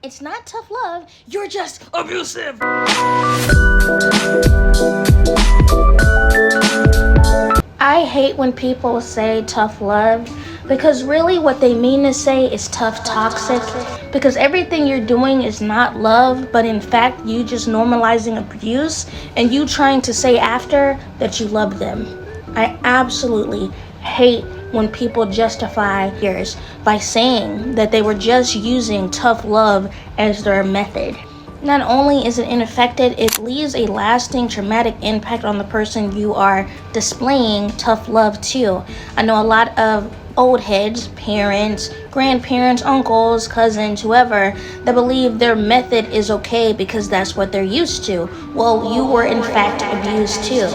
It's not tough love, you're just abusive. I hate when people say tough love because really what they mean to say is tough toxic, because everything you're doing is not love, but in fact you just normalizing abuse and you trying to say after that you love them. I absolutely hate when people justify theirs by saying that they were just using tough love as their method. Not only is it ineffective, it leaves a lasting traumatic impact on the person you are displaying tough love to. I know a lot of old heads, parents, grandparents, uncles, cousins, whoever, that believe their method is okay because that's what they're used to. Well, you were in fact abused too.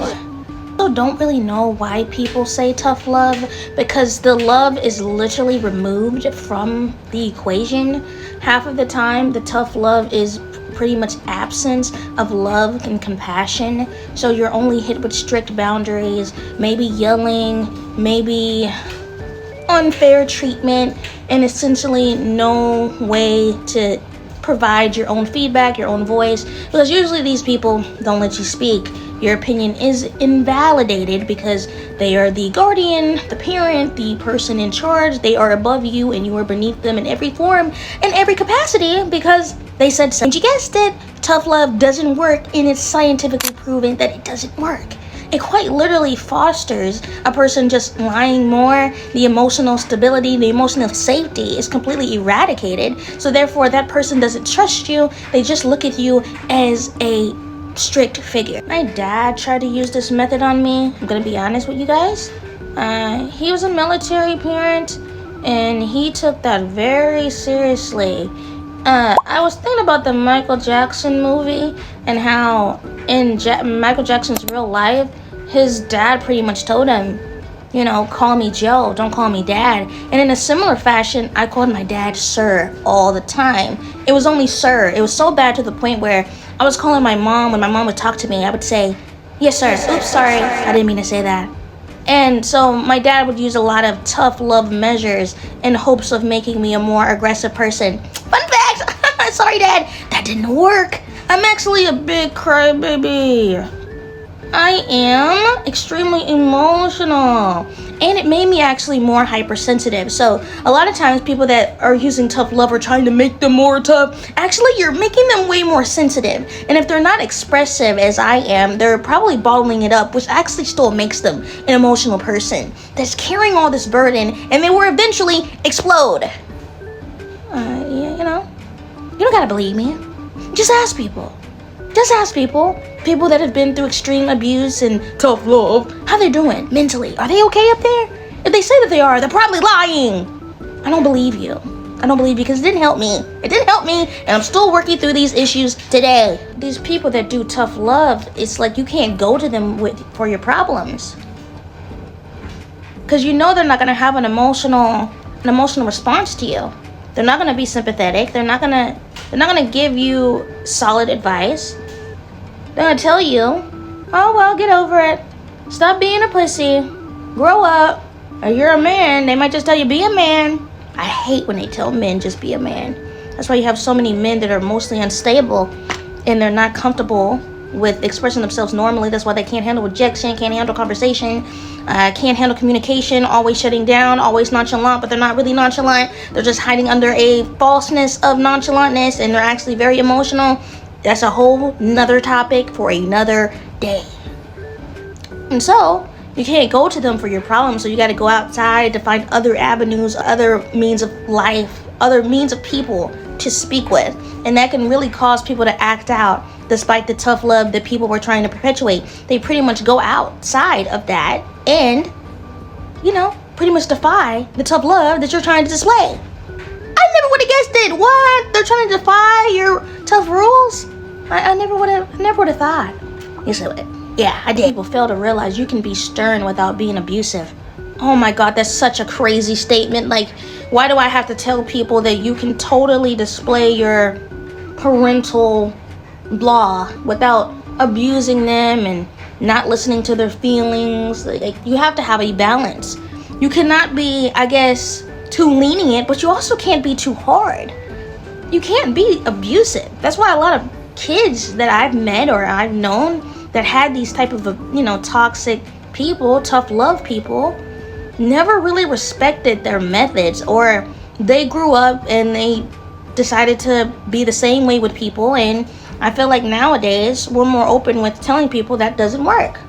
I don't really know why people say tough love, because the love is literally removed from the equation. Half of the time, the tough love is pretty much absence of love and compassion. So you're only hit with strict boundaries, maybe yelling, maybe unfair treatment, and essentially no way to provide your own feedback, your own voice, because usually these people don't let you speak. Your opinion is invalidated because they are the guardian, the parent, the person in charge. They are above you and you are beneath them in every form, in every capacity, because they said so. And you guessed it, tough love doesn't work, and it's scientifically proven that it doesn't work. It quite literally fosters a person just lying more. The emotional stability, the emotional safety is completely eradicated. So therefore, that person doesn't trust you. They just look at you as a strict figure. My dad tried to use this method on me. I'm gonna be honest with you guys. He was a military parent, and he took that very seriously. I was thinking about the Michael Jackson movie and how in Michael Jackson's real life, his dad pretty much told him, you know, call me Joe, don't call me dad. And in a similar fashion, I called my dad sir all the time. It was only sir. It was so bad to the point where I was calling my mom. When my mom would talk to me, I would say, yes sir, oops, sorry, I didn't mean to say that. And so my dad would use a lot of tough love measures in hopes of making me a more aggressive person. Fun fact, sorry dad, that didn't work. I'm actually a big crybaby. I am extremely emotional, and it made me actually more hypersensitive. So a lot of times people that are using tough love are trying to make them more tough. Actually, you're making them way more sensitive. And if they're not expressive as I am, they're probably bottling it up, which actually still makes them an emotional person that's carrying all this burden, and they will eventually explode. You know, you don't gotta believe me. Just ask people. Just ask people that have been through extreme abuse and tough love, how they doing mentally. Are they okay up there? If they say that they are, they're probably lying. I don't believe you. I don't believe you because it didn't help me. It didn't help me, and I'm still working through these issues today. These people that do tough love, it's like you can't go to them for your problems, because you know they're not gonna have an emotional response to you. They're not gonna be sympathetic. They're not gonna give you solid advice. They're gonna tell you, oh well, get over it. Stop being a pussy. Grow up. Or you're a man. They might just tell you, be a man. I hate when they tell men just be a man. That's why you have so many men that are mostly unstable and they're not comfortable with expressing themselves normally. That's why they can't handle rejection, can't handle conversation, can't handle communication, always shutting down, always nonchalant, but they're not really nonchalant. They're just hiding under a falseness of nonchalantness, and they're actually very emotional. That's a whole nother topic for another day. And so you can't go to them for your problems, so you got to go outside to find other avenues, other means of life, other means of people to speak with. And that can really cause people to act out despite the tough love that people were trying to perpetuate. They pretty much go outside of that and, you know, pretty much defy the tough love that you're trying to display. I never would have guessed it. What? They're trying to defy your tough rules? I never would have thought. Yes, I would. Yeah, I did. People fail to realize you can be stern without being abusive. Oh my God, that's such a crazy statement. Like, why do I have to tell people that you can totally display your parental blah without abusing them and not listening to their feelings? Like, you have to have a balance. You cannot be, I guess, too lenient, but you also can't be too hard. You can't be abusive. That's why a lot of kids that I've met or I've known that had these type of, toxic people, tough love people, never really respected their methods, or they grew up and they decided to be the same way with people. And I feel like nowadays we're more open with telling people that doesn't work,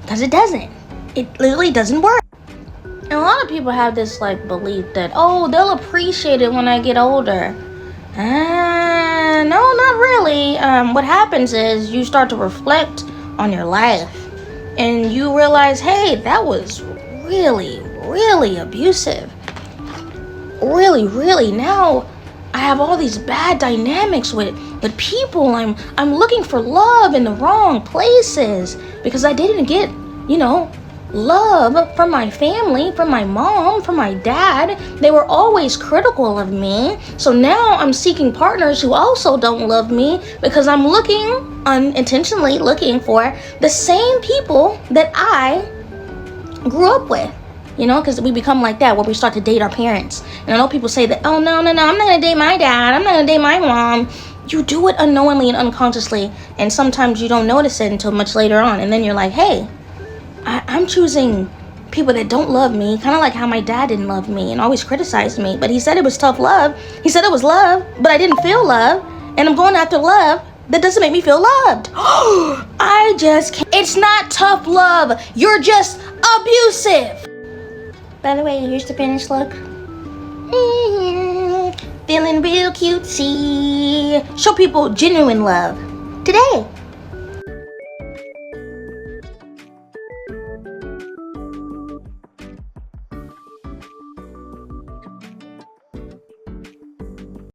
because it doesn't. It literally doesn't work. And a lot of people have this like belief that, oh, they'll appreciate it when I get older. No, not really. What happens is you start to reflect on your life and you realize, hey, that was really, really abusive. Really, really. Now I have all these bad dynamics with people. I'm looking for love in the wrong places because I didn't get, love from my family, from my mom, from my dad. They were always critical of me. So now I'm seeking partners who also don't love me because I'm unintentionally looking for the same people that I grew up with. Because we become like that where we start to date our parents. And I know people say that, oh, no, I'm not going to date my dad. I'm not going to date my mom. You do it unknowingly and unconsciously. And sometimes you don't notice it until much later on. And then you're like, hey, I'm choosing people that don't love me, kind of like how my dad didn't love me and always criticized me. But he said it was tough love. He said it was love, but I didn't feel love. And I'm going after love that doesn't make me feel loved. I just can't. It's not tough love. You're just abusive. By the way, here's the finished look. Feeling real cutesy. Show people genuine love today.